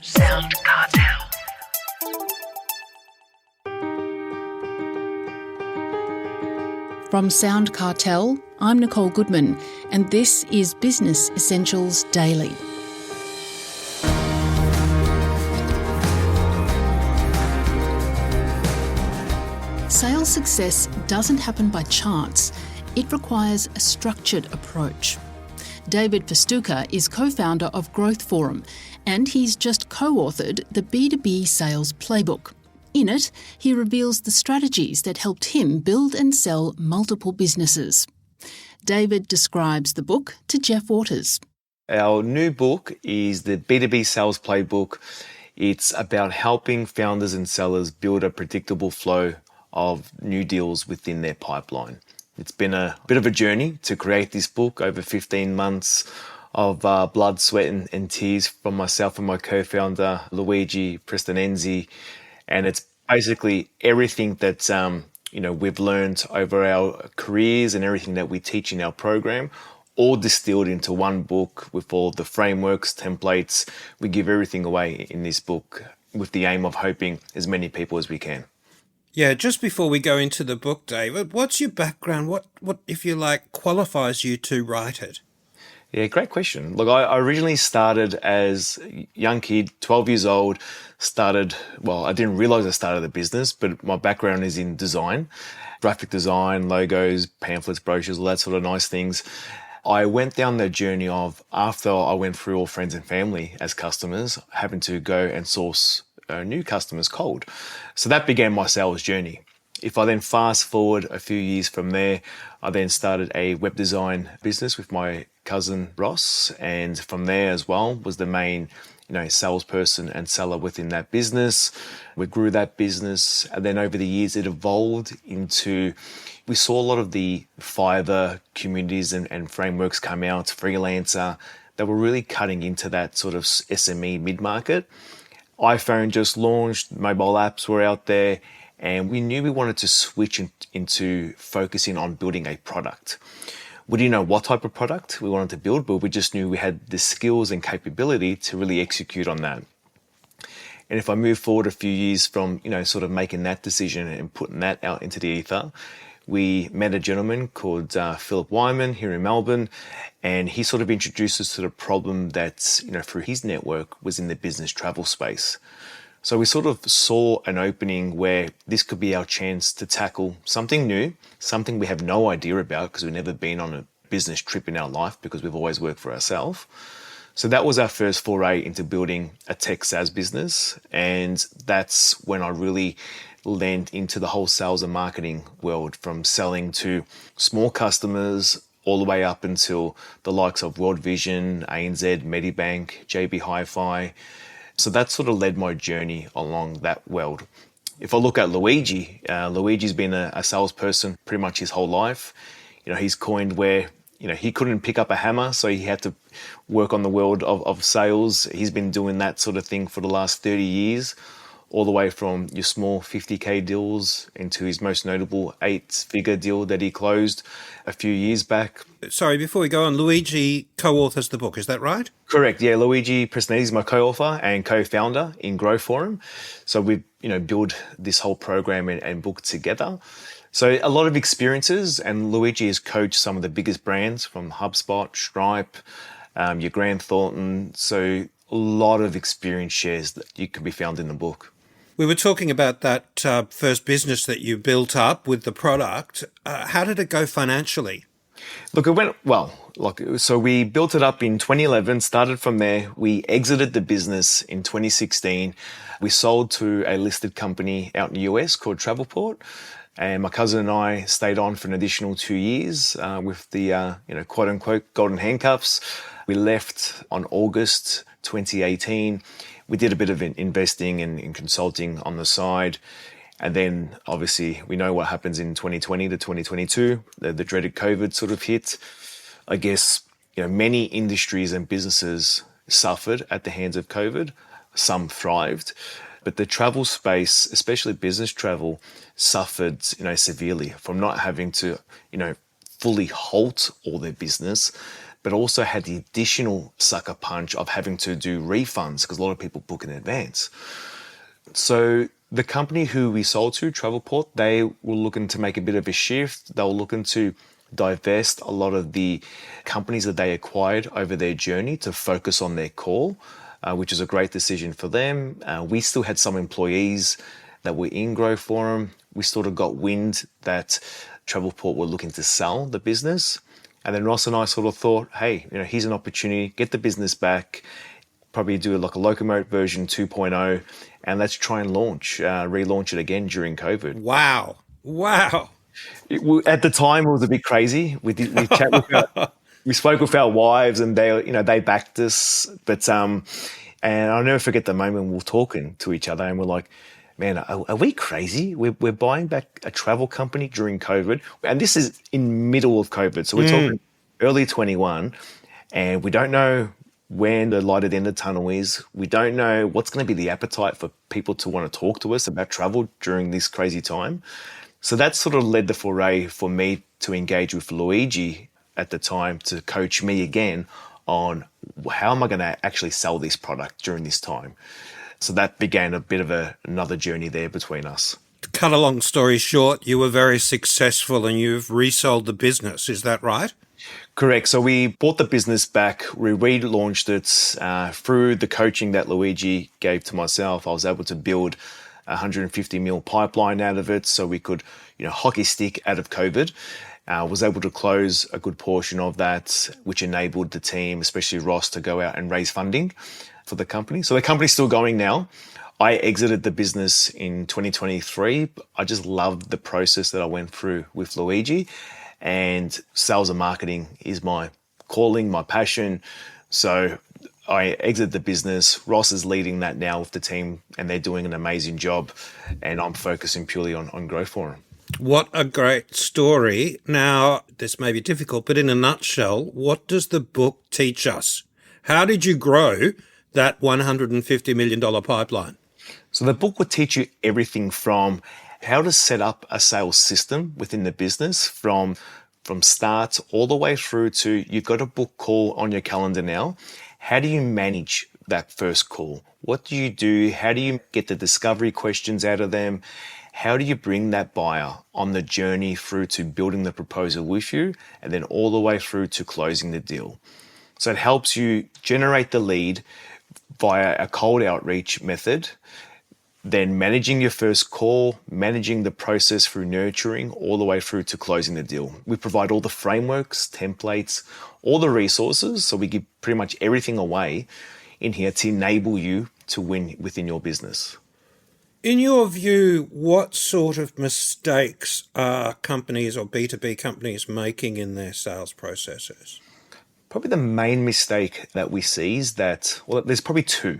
SoundCartel. From SoundCartel, I'm Nicole Goodman, and this is Business Essentials Daily. Sales success doesn't happen by chance. It requires a structured approach. David Festuca is co-founder of Growth Forum, and he's just co-authored the B2B Sales Playbook. In it, he reveals the strategies that helped him build and sell multiple businesses. David describes the book to Jeff Waters. Our new book is the B2B Sales Playbook. It's about helping founders and sellers build a predictable flow of new deals within their pipeline. It's been a bit of a journey to create this book, over 15 months of blood, sweat and tears from myself and my co-founder, Luigi Prestonenzi. And it's basically everything that we've learned over our careers and everything that we teach in our program, all distilled into one book with all the frameworks, templates. We give everything away in this book with the aim of helping as many people as we can. Yeah, just before we go into the book, David, what's your background? What, if you like, qualifies you to write it? Yeah, great question. Look, I originally started as a young kid, 12 years old, I didn't realize I started a business, but my background is in design, graphic design, logos, pamphlets, brochures, all that sort of nice things. I went down the journey of, after I went through all friends and family as customers, having to go and source new customers cold. So that began my sales journey. If I then fast forward a few years from there, I then started a web design business with my cousin Ross, and from there as well was the main salesperson and seller within that business. We grew that business, and then over the years it evolved into, we saw a lot of the Fiverr communities and frameworks come out, freelancer, that were really cutting into that sort of SME mid-market. iPhone just launched, mobile apps were out there, and we knew we wanted to switch into focusing on building a product. We didn't know what type of product we wanted to build, but we just knew we had the skills and capability to really execute on that. And if I move forward a few years from, sort of making that decision and putting that out into the ether, we met a gentleman called Philip Wyman here in Melbourne, and he sort of introduced us to the problem that, through his network was in the business travel space. So we sort of saw an opening where this could be our chance to tackle something new, something we have no idea about because we've never been on a business trip in our life because we've always worked for ourselves. So that was our first foray into building a tech SaaS business, and that's when I really lent into the whole sales and marketing world, from selling to small customers all the way up until the likes of World Vision, ANZ, Medibank, JB Hi-Fi. So that sort of led my journey along that world. If I look at Luigi, Luigi's been a salesperson pretty much his whole life. He's coined where, he couldn't pick up a hammer, so he had to work on the world of sales. He's been doing that sort of thing for the last 30 years, all the way from your small 50K deals into his most notable 8-figure deal that he closed a few years back. Sorry, before we go on, Luigi co-authors the book, is that right? Correct, yeah. Luigi Prestonenzi is my co-author and co-founder in Growth Forum. So we, build this whole program and book together. So a lot of experiences, and Luigi has coached some of the biggest brands from HubSpot, Stripe, your Grant Thornton. So a lot of experience shares that you can be found in the book. We were talking about that first business that you built up with the product. How did it go financially? Look, it went well. So we built it up in 2011, started from there. We exited the business in 2016. We sold to a listed company out in the US called Travelport. And my cousin and I stayed on for an additional 2 years with the, quote unquote, golden handcuffs. We left on August 2018. We did a bit of investing and consulting on the side. And then obviously we know what happens in 2020 to 2022, the dreaded COVID sort of hit. I guess, many industries and businesses suffered at the hands of COVID. Some thrived, but the travel space, especially business travel, suffered, severely from not having to, fully halt all their business. but also had the additional sucker punch of having to do refunds because a lot of people book in advance. So the company who we sold to, Travelport, they were looking to make a bit of a shift. They were looking to divest a lot of the companies that they acquired over their journey to focus on their core, which is a great decision for them. We still had some employees that were in Growth Forum. We sort of got wind that Travelport were looking to sell the business. And then Ross and I sort of thought, hey, here's an opportunity, get the business back, probably do like a Locomote version 2.0, and let's try and relaunch it again during COVID. Wow. At the time, it was a bit crazy. We spoke with our wives, and they backed us. But and I'll never forget the moment we were talking to each other, and we're like, man, are we crazy? We're buying back a travel company during COVID, and this is in middle of COVID, so we're talking early 21, and we don't know when the light at the end of the tunnel is. We don't know what's going to be the appetite for people to want to talk to us about travel during this crazy time. So that sort of led the foray for me to engage with Luigi at the time to coach me again on how am I going to actually sell this product during this time. So that began a bit of another journey there between us. To cut a long story short, you were very successful and you've resold the business. Is that right? Correct. So we bought the business back, we relaunched it through the coaching that Luigi gave to myself. I was able to build a 150 mil pipeline out of it so we could, hockey stick out of COVID. Was able to close a good portion of that, which enabled the team, especially Ross, to go out and raise funding for the company. So the company's still going now. I exited the business in 2023. I just loved the process that I went through with Luigi. And sales and marketing is my calling, my passion. So I exited the business. Ross is leading that now with the team, and they're doing an amazing job. And I'm focusing purely on Growth Forum. What a great story. Now, this may be difficult, but in a nutshell, what does the book teach us? How did you grow that $150 million pipeline? So the book would teach you everything from how to set up a sales system within the business from start all the way through to you've got a book call on your calendar now. How do you manage that first call? What do you do? How do you get the discovery questions out of them? How do you bring that buyer on the journey through to building the proposal with you and then all the way through to closing the deal? So it helps you generate the lead via a cold outreach method, then managing your first call, managing the process through nurturing, all the way through to closing the deal. We provide all the frameworks, templates, all the resources, so we give pretty much everything away in here to enable you to win within your business. In your view, what sort of mistakes are companies or B2B companies making in their sales processes? Probably the main mistake that we see is that, there's probably two.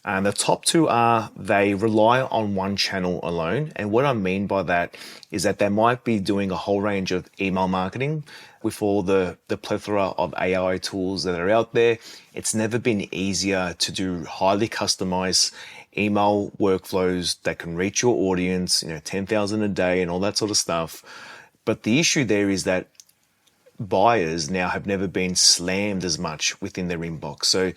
And the top two are they rely on one channel alone. And what I mean by that is that they might be doing a whole range of email marketing with all the plethora of AI tools that are out there. It's never been easier to do highly customized email workflows that can reach your audience, 10,000 a day and all that sort of stuff. But the issue there is that buyers now have never been slammed as much within their inbox. So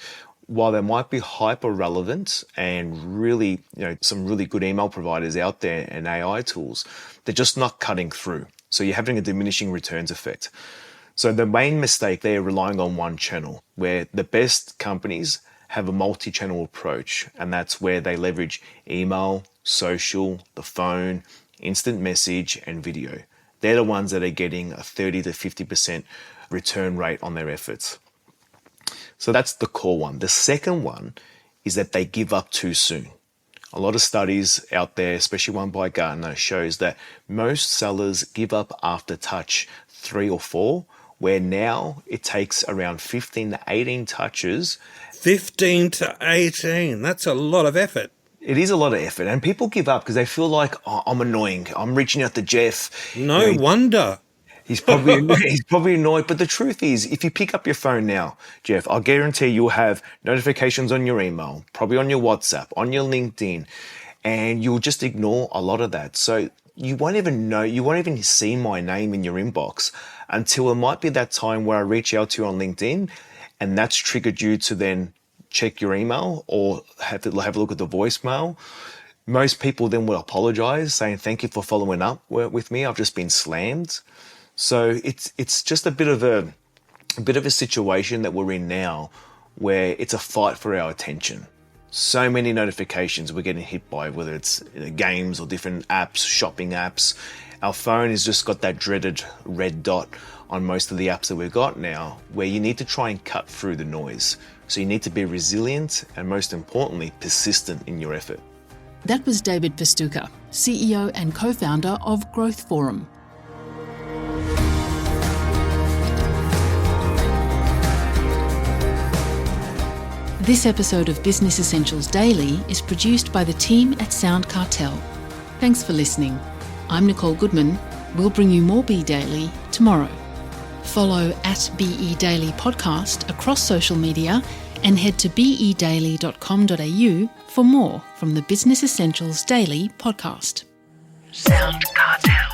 while they might be hyper relevant and really, some really good email providers out there and AI tools, they're just not cutting through. So you're having a diminishing returns effect. So the main mistake, they're relying on one channel, where the best companies have a multi-channel approach. And that's where they leverage email, social, the phone, instant message, and video. They're the ones that are getting a 30 to 50% return rate on their efforts. So that's the core one. The second one is that they give up too soon. A lot of studies out there, especially one by Gartner, shows that most sellers give up after touch 3 or 4, where now it takes around 15 to 18 touches. 15 to 18, that's a lot of effort. It is a lot of effort, and people give up because they feel like, I'm annoying. I'm reaching out to Jeff. No wonder. He's probably annoyed. But the truth is, if you pick up your phone now, Jeff, I'll guarantee you'll have notifications on your email, probably on your WhatsApp, on your LinkedIn, and you'll just ignore a lot of that. So you won't even know, you won't even see my name in your inbox until it might be that time where I reach out to you on LinkedIn, and that's triggered you to then check your email or have a look at the voicemail. Most people then will apologize, saying thank you for following up with me. I've just been slammed. So it's just a bit of a situation that we're in now, where it's a fight for our attention. So many notifications we're getting hit by, whether it's games or different apps, shopping apps. Our phone has just got that dreaded red dot on most of the apps that we've got now, where you need to try and cut through the noise. So you need to be resilient and, most importantly, persistent in your effort. That was David Festuca, CEO and co-founder of Growth Forum. This episode of Business Essentials Daily is produced by the team at SoundCartel. Thanks for listening. I'm Nicole Goodman. We'll bring you more Be Daily tomorrow. Follow at BE Daily Podcast across social media and head to bedaily.com.au for more from the Business Essentials Daily podcast. SoundCartel.